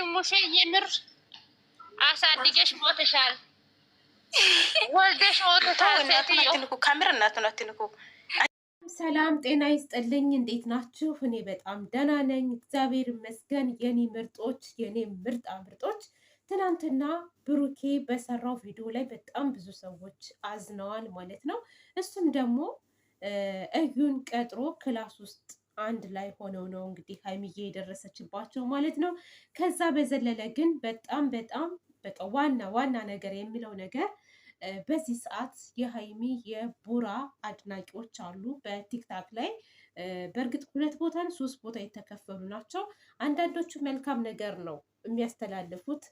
ሙሽ የምር አሳድገሽ ሞተሻል፣ ወልደሽ ሞተሻል። ከምር እናቱን አትንኩ። ሰላም ጤና ይስጥልኝ። እንዴት ናችሁ? እኔ በጣም ደህና ነኝ፣ እግዚአብሔር ይመስገን። የኔ ምርጦች፣ የኔ ምርጣ ምርጦች፣ ትናንትና ብሩኬ በሰራው ቪዲዮ ላይ በጣም ብዙ ሰዎች አዝነዋል ማለት ነው። እሱም ደግሞ እዩን ቀጥሮ ክላስ ውስጥ አንድ ላይ ሆነው ነው እንግዲህ ሀይሚዬ የደረሰችባቸው ማለት ነው። ከዛ በዘለለ ግን በጣም በቃ ዋና ነገር የሚለው ነገር በዚህ ሰዓት የሀይሚ የቡራ አድናቂዎች አሉ በቲክታክ ላይ። በእርግጥ 2 ቦታ 3 ቦታ የተከፈሉ ናቸው። አንዳንዶቹ መልካም ነገር ነው የሚያስተላልፉት፣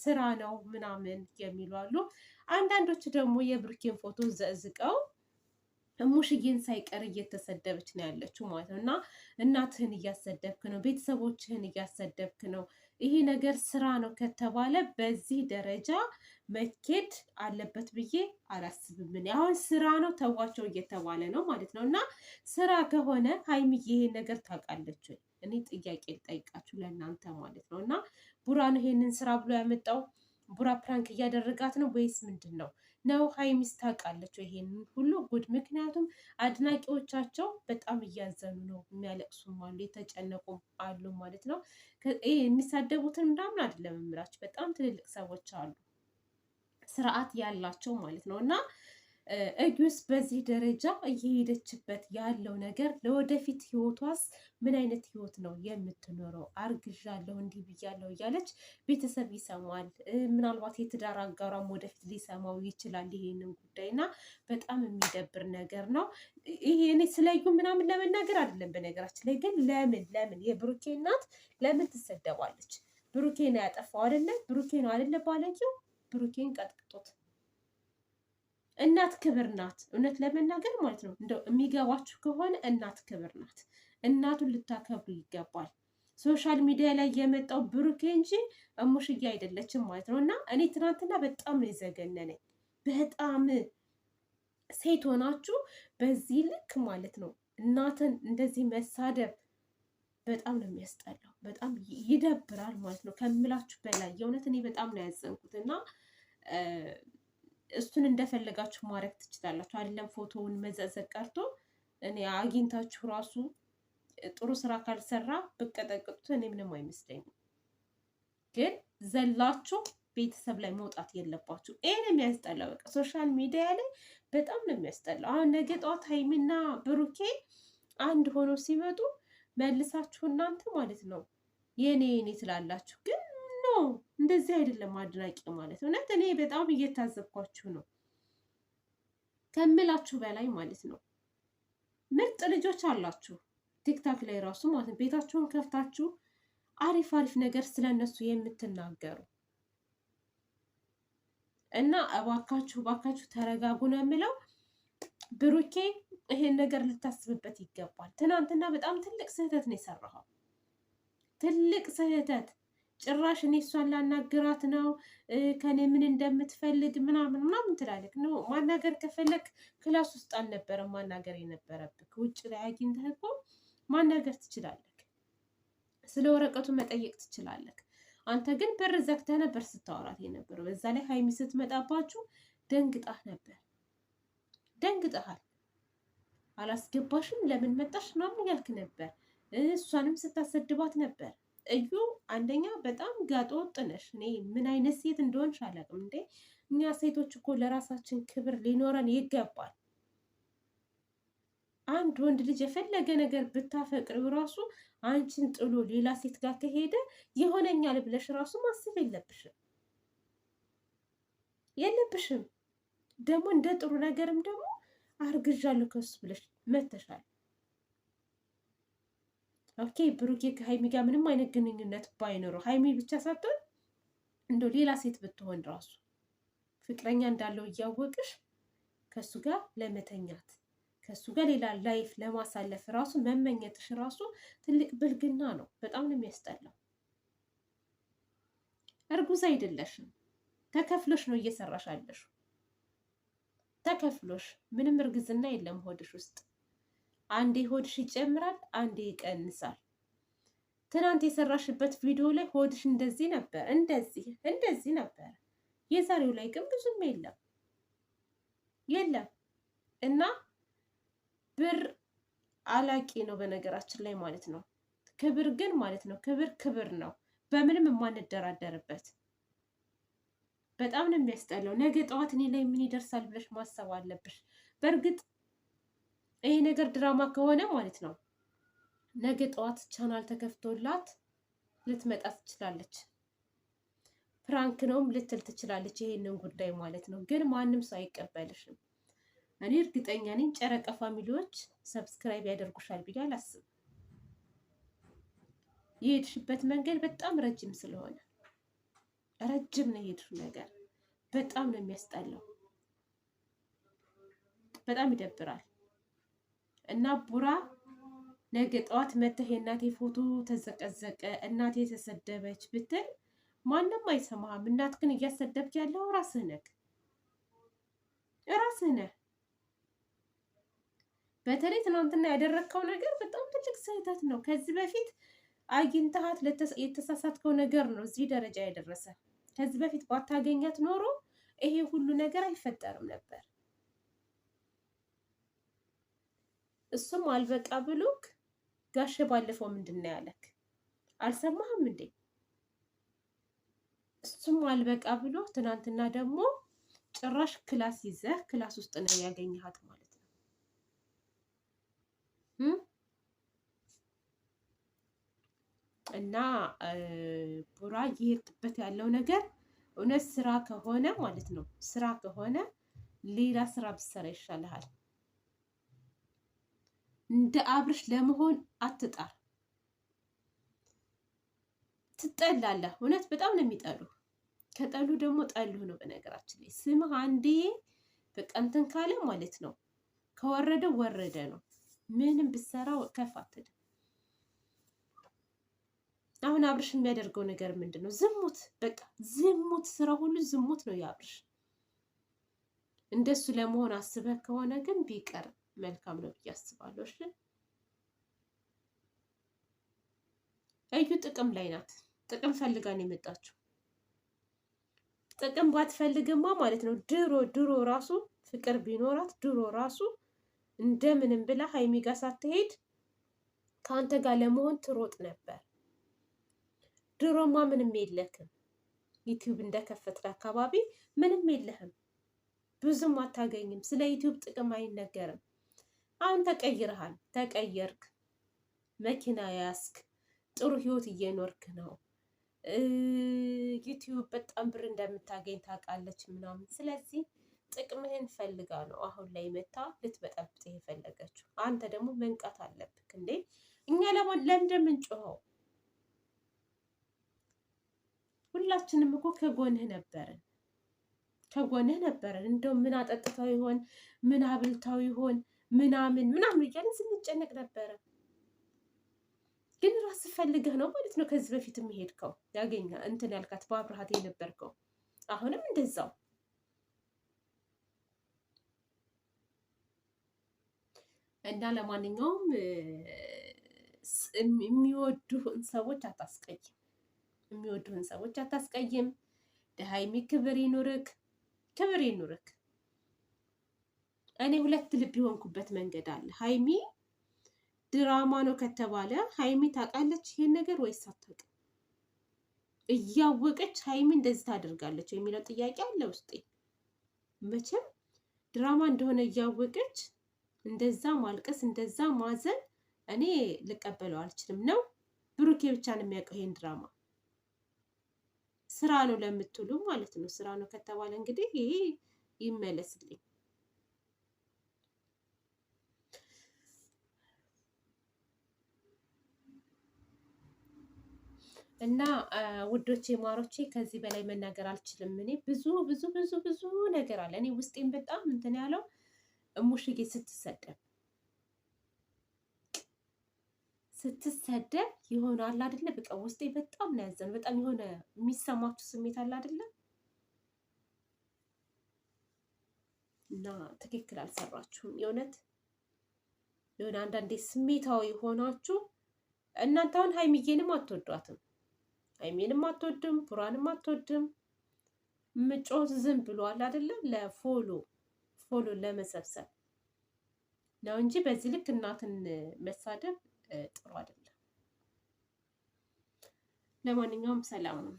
ስራ ነው ምናምን የሚሉ አሉ። አንዳንዶቹ ደግሞ የብሩኬን ፎቶ ዘዝቀው ሙሽዬን ሳይቀር እየተሰደበች ነው ያለችው ማለት ነው። እና እናትህን እያሰደብክ ነው፣ ቤተሰቦችህን እያሰደብክ ነው። ይሄ ነገር ስራ ነው ከተባለ በዚህ ደረጃ መኬድ አለበት ብዬ አላስብም። አሁን ስራ ነው ተዋቸው እየተባለ ነው ማለት ነው። እና ስራ ከሆነ ሀይሚዬ ይሄን ነገር ታውቃለች ወይ? እኔ ጥያቄ ልጠይቃችሁ ለእናንተ ማለት ነው። እና ቡራ ነው ይሄንን ስራ ብሎ ያመጣው? ቡራ ፕራንክ እያደረጋት ነው ወይስ ምንድን ነው? ሀይሚስ ታውቃለች ይሄንን ሁሉ ጉድ? ምክንያቱም አድናቂዎቻቸው በጣም እያዘኑ ነው፣ የሚያለቅሱም አሉ፣ የተጨነቁም አሉ ማለት ነው። የሚሳደቡትን ምናምን አይደለም የምላቸው፣ በጣም ትልልቅ ሰዎች አሉ፣ ስርዓት ያላቸው ማለት ነው። እና እዩስ በዚህ ደረጃ እየሄደችበት ያለው ነገር ለወደፊት ህይወቷስ ምን አይነት ህይወት ነው የምትኖረው? አርግዣለሁ እንዲህ ብያለሁ እያለች ቤተሰብ ይሰማል፣ ምናልባት የትዳር አጋሯም ወደፊት ሊሰማው ይችላል ይሄንን ጉዳይ እና በጣም የሚደብር ነገር ነው። ይሄ እኔ ስለዩ ምናምን ለመናገር አይደለም። በነገራችን ላይ ግን ለምን የብሩኬ እናት ለምን ትሰደባለች? ብሩኬ ነው ያጠፋው አይደለ? ብሩኬ ነው አይደለ ባለቂው? ብሩኬን ቀጥቅጦት። እናት ክብር ናት፣ እውነት ለመናገር ማለት ነው። እንደው የሚገባችሁ ከሆነ እናት ክብር ናት። እናቱን ልታከብሩ ይገባል። ሶሻል ሚዲያ ላይ የመጣው ብሩኬ እንጂ እሙሽዬ አይደለችም ማለት ነው። እና እኔ ትናንትና በጣም ነው የዘገነነኝ። በጣም ሴት ሆናችሁ በዚህ ልክ ማለት ነው እናትን እንደዚህ መሳደብ በጣም ነው የሚያስጠላው። በጣም ይደብራል ማለት ነው ከምላችሁ በላይ የእውነት እኔ በጣም ነው ያዘንኩት። እና እሱን እንደፈለጋችሁ ማድረግ ትችላላችሁ። አይደለም ፎቶውን መዘዘቅ ቀርቶ እኔ አግኝታችሁ ራሱ ጥሩ ስራ ካልሰራ ብቀጠቅጡት እኔ ምንም አይመስለኝም። ግን ዘላችሁ ቤተሰብ ላይ መውጣት የለባችሁ። ይሄን የሚያስጠላው በቃ ሶሻል ሚዲያ ላይ በጣም ነው የሚያስጠላው። አሁን ነገ ጠዋት ሀይሚና ብሩኬ አንድ ሆኖ ሲመጡ መልሳችሁ እናንተ ማለት ነው የኔ ትላላችሁ። ግን ኖ እንደዚህ አይደለም አድናቂ ማለት ነው። እውነት እኔ በጣም እየታዘብኳችሁ ነው ከምላችሁ በላይ ማለት ነው። ምርጥ ልጆች አላችሁ ቲክታክ ላይ ራሱ ማለት ነው። ቤታችሁን ከፍታችሁ አሪፍ ነገር ስለነሱ የምትናገሩ እና እባካችሁ ተረጋጉ ነው የምለው። ብሩኬ ይሄን ነገር ልታስብበት ይገባል። ትናንትና በጣም ትልቅ ስህተት ነው የሰራኸው፣ ትልቅ ስህተት። ጭራሽ እኔ እሷን ላናግራት ነው ከኔ ምን እንደምትፈልግ ምናምን ትላለህ ነው። ማናገር ከፈለግ ክላስ ውስጥ አልነበረም ማናገር የነበረብህ፣ ውጭ ላይ አግኝተህ እኮ ማናገር ትችላለህ። ስለ ወረቀቱ መጠየቅ ትችላለህ። አንተ ግን በር ዘግተህ ነበር ስታወራት የነበረው። በዛ ላይ ሀይሚ ስትመጣባችሁ ደንግጠሃል። አላስገባሽም ለምን መጣሽ ምናምን እያልክ ነበር። እሷንም ስታሰድባት ነበር። እዩ አንደኛ በጣም ጋጠ ወጥ ነሽ። እኔ ምን አይነት ሴት እንደሆንሽ አላውቅም። እንዴ እኛ ሴቶች እኮ ለራሳችን ክብር ሊኖረን ይገባል። አንድ ወንድ ልጅ የፈለገ ነገር ብታፈቅሪው ራሱ አንቺን ጥሎ ሌላ ሴት ጋር ከሄደ ይሆነኛል ብለሽ ራሱ ማሰብ የለብሽም። ደግሞ እንደ ጥሩ ነገርም ደግሞ አርግዣለሁ ከሱ ብለሽ መተሻል። ኦኬ ብሩኬ ከሀይሚ ጋር ምንም አይነት ግንኙነት ባይኖረው ሀይሚ ብቻ ሳትሆን እንደው ሌላ ሴት ብትሆን ራሱ ፍቅረኛ እንዳለው እያወቅሽ ከሱ ጋር ለመተኛት ከሱ ጋር ሌላ ላይፍ ለማሳለፍ ራሱ መመኘትሽ ራሱ ትልቅ ብልግና ነው። በጣም ነው የሚያስጠላው። እርጉዝ አይደለሽም፣ ተከፍሎሽ ነው እየሰራሽ አለሽ። ተከፍሎሽ ምንም እርግዝና የለም ሆድሽ ውስጥ። አንዴ ሆድሽ ይጨምራል፣ አንዴ ይቀንሳል። ትናንት የሰራሽበት ቪዲዮ ላይ ሆድሽ እንደዚህ ነበር፣ እንደዚህ ነበር። የዛሬው ላይ ግን ብዙም የለም እና ብር አላቂ ነው በነገራችን ላይ ማለት ነው። ክብር ግን ማለት ነው ክብር ነው፣ በምንም የማንደራደርበት። በጣም ነው የሚያስጠላው። ነገ ጠዋት እኔ ላይ ምን ይደርሳል ብለሽ ማሰብ አለብሽ። በእርግጥ ይሄ ነገር ድራማ ከሆነ ማለት ነው ነገ ጠዋት ቻናል ተከፍቶላት ልትመጣ ትችላለች። ፕራንክ ነውም ልትል ትችላለች፣ ይሄንን ጉዳይ ማለት ነው። ግን ማንም ሰው አይቀበልሽም። እኔ እርግጠኛ ነኝ ጨረቃ ፋሚሊዎች ሰብስክራይብ ያደርጉሻል ብዬ አላስብም። የሄድሽበት መንገድ በጣም ረጅም ስለሆነ ረጅም ነው የሄድሽው ነገር። በጣም ነው የሚያስጠላው፣ በጣም ይደብራል። እና ቡራ ነገ ጠዋት መተህ የእናቴ ፎቶ ተዘቀዘቀ፣ እናቴ ተሰደበች ብትል ማንም አይሰማህም። እናት ግን እያሰደብክ ያለው ራስህ ነህ። በተለይ ትናንትና ያደረግከው ነገር በጣም ትልቅ ስህተት ነው። ከዚህ በፊት አግኝተሃት የተሳሳትከው ነገር ነው እዚህ ደረጃ ያደረሰ። ከዚህ በፊት ባታገኛት ኖሮ ይሄ ሁሉ ነገር አይፈጠርም ነበር። እሱም አልበቃ ብሎክ ጋሼ ባለፈው ምንድን ነው ያለክ? አልሰማህም እንዴ? እሱም አልበቃ ብሎ ትናንትና ደግሞ ጭራሽ ክላስ ይዘህ ክላስ ውስጥ ነው ያገኘሃት ማለት ነው። እና ቡራ እየሄድክበት ያለው ነገር እውነት ስራ ከሆነ ማለት ነው፣ ስራ ከሆነ ሌላ ስራ ብትሰራ ይሻልሃል። እንደ አብርሽ ለመሆን አትጣር። ትጠላለህ። እውነት በጣም ነው የሚጠሉ። ከጠሉ ደግሞ ጠሉህ ነው። በነገራችን ላይ ስምህ አንዴ በቃ እንትን ካለ ማለት ነው ከወረደ ወረደ ነው። ምንም ብትሰራው ከፍ አትልም። አሁን አብርሽ የሚያደርገው ነገር ምንድን ነው? ዝሙት፣ በቃ ዝሙት፣ ስራ ሁሉ ዝሙት ነው የአብርሽ። እንደሱ ለመሆን አስበህ ከሆነ ግን ቢቀር መልካም ነው ብዬ አስባለሁ። እሺ እዩ ጥቅም ላይ ናት። ጥቅም ፈልጋ ነው የመጣችው። ጥቅም ባትፈልግማ ማለት ነው ድሮ ራሱ ፍቅር ቢኖራት ድሮ ራሱ እንደምንም ብላ ሀይሚ ጋር ሳትሄድ ከአንተ ጋር ለመሆን ትሮጥ ነበር። ድሮማ ምንም የለክም። ዩቲዩብ እንደከፈትክ አካባቢ ምንም የለህም፣ ብዙም አታገኝም። ስለ ዩቲዩብ ጥቅም አይነገርም። አሁን ተቀይረሃል፣ ተቀየርክ፣ መኪና ያስክ፣ ጥሩ ህይወት እየኖርክ ነው። ዩቲዩብ በጣም ብር እንደምታገኝ ታውቃለች ምናምን። ስለዚህ ጥቅምህን ፈልጋ ነው አሁን ላይ መታ ልትበጠብጥ የፈለገችው። አንተ ደግሞ መንቃት አለብክ እንዴ! እኛ ለምንድን የምንጮኸው? ሁላችንም እኮ ከጎንህ ነበርን፣ እንደው ምን አጠጥተው ይሆን ምን አብልተው ይሆን ምናምን እያለን ስንጨነቅ ነበረ። ግን ራስህ ፈልገህ ነው ማለት ነው ከዚህ በፊት የሚሄድከው ያገኛ እንትን ያልካት በአብርሃት የነበርከው። አሁንም እንደዛው። እና ለማንኛውም የሚወዱህን ሰዎች አታስቀይም። ለሀይሚ ክብር ይኑርክ። እኔ ሁለት ልብ የሆንኩበት መንገድ አለ። ሀይሚ ድራማ ነው ከተባለ ሀይሚ ታውቃለች ይሄን ነገር ወይስ አታውቅም? እያወቀች ሀይሚ እንደዚህ ታደርጋለች የሚለው ጥያቄ አለ ውስጤ። መቼም ድራማ እንደሆነ እያወቀች እንደዛ ማልቀስ እንደዛ ማዘን እኔ ልቀበለው አልችልም። ነው ብሩኬ ብቻ ነው የሚያውቀው ይሄን ድራማ። ስራ ነው ለምትሉ ማለት ነው። ስራ ነው ከተባለ እንግዲህ ይሄ ይመለስልኝ። እና ውዶቼ ማሮቼ ከዚህ በላይ መናገር አልችልም። እኔ ብዙ ነገር አለ። እኔ ውስጤን በጣም እንትን ያለው እሙሽዬ ስትሰደብ ይሆናል አይደለ? በቃ ውስጤ በጣም ነው ያዘን። በጣም የሆነ የሚሰማችሁ ስሜት አለ አይደለ? እና ትክክል አልሰራችሁም። የሆነ አንዳንዴ ስሜታዊ ሆናችሁ እናንተ አሁን ሀይሚዬንም አትወዷትም፣ ሀይሚንም አትወድም፣ ቡራንም አትወድም። ምጮት ዝም ብሏል አይደለ? ፎሎ ለመሰብሰብ ነው እንጂ በዚህ ልክ እናትን መሳደብ ጥሩ አይደለም። ለማንኛውም ሰላም ነው።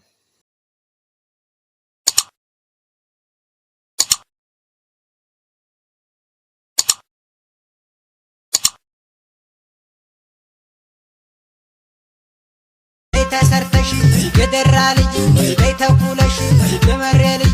ተሰርተሽ የደራ ልጅ ተኩለሽ የመሬ ልጅ